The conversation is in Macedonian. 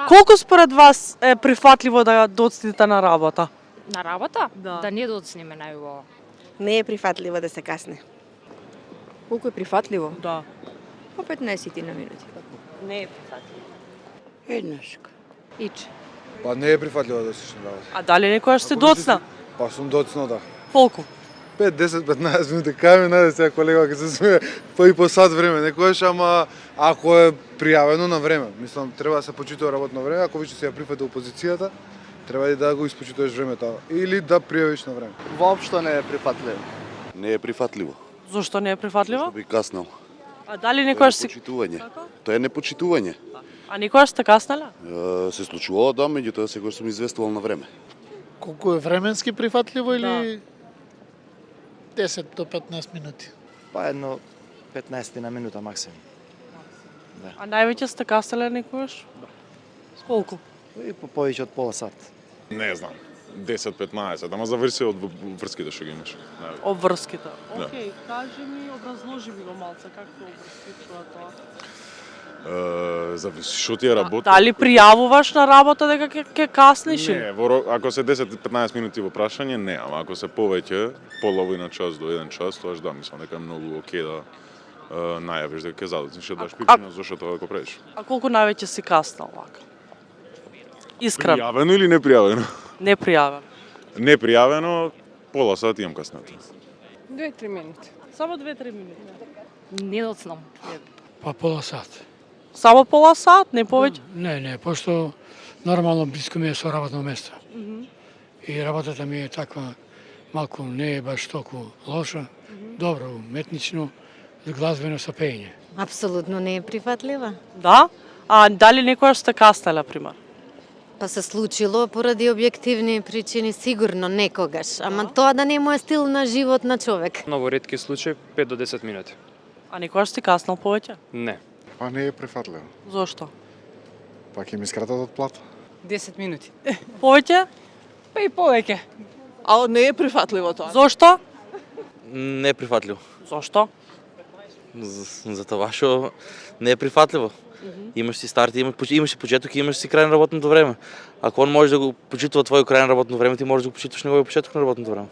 Колку според вас е прифатливо да доцнете на работа? На работа? Да. Да не доцнеме најубаво. Не е прифатливо да се касне. Колку е прифатливо? Да. По 15 на минути. Не е прифатливо. Еднашка. Ич. Па не е прифатливо да си работа. А дали некојаш сте Ако не си- доцна? Па сум доцно, да. Колку? 5, 10, 15 минути, кај ми најде сега колега ќе се смее, па и по сат време, некојаш, ама ако е пријавено на време. Мислам, треба да се почитува работно време, ако више си ја прифатил позицијата, треба и да го испочитуваш времето, или да пријавиш на време. Воопшто не е прифатливо. Не е прифатливо. Зошто не е прифатливо? Што би каснал. А дали Тоа е некојаш си... непочитување. Како? Тоа е непочитување. А некојаш сте каснала? Се случувало, да, меѓутоа секогаш сум известувал на време. Колку е временски прифатливо или 10 до 15 минути? Па едно 15 на минута максимум. А највеќе сте каснала некојаш? Колку? И по повеќе од пола сат. Не знам. 10-15, ама зависи од врските што ги имаш. Обврските. Да. Океј, кажи ми, образложи ми го малце, како обврски чува тоа? Зависи што ти е работа. Дали пријавуваш на работа дека ќе касниш? Не, ако се 10-15 минути во прашање, не, ама ако се повеќе, половина час до 1 час, тоаш да, мислам дека е многу окей да најавиш дека ќе задоцниш да даш причина зошто тоа да го правиш. А колку највеќе си каснал вака? Искрено, Пријавено или непријавено? не пријавен. Непријавено, пола сат имам каснато. 2-3 минути. Само 2-3 минути. Не доцнам. Па пола сат. Само пола сат, не повеќе? Не, пошто нормално близко ми е со работно место. И работата ми е таква, малку не е баш толку лоша, добро, уметнично, глазбено со пеење. Апсолутно не е прифатлива. Да? А дали некојаш сте каснала, пример? Па се случило поради објективни причини, сигурно некогаш. Ама тоа да не е мој стил на живот на човек. Много ретки случаи, 5 до 10 минути. А некојаш си каснал повеќе? Не. Па не е прифатливо. Зошто? Па ќе ми скратат од плата. 10 минути. Повеќе? Па и повеќе. А не е прифатливо тоа. Зошто? Не е прифатливо. Зошто? За това, што не е прифатливо. Имаш си старт, имаш си почеток и имаш си крај на работното време. Ако он може да го почитува твојот крај на работното време, ти можеш да го почитуваш неговиот почеток на работното време.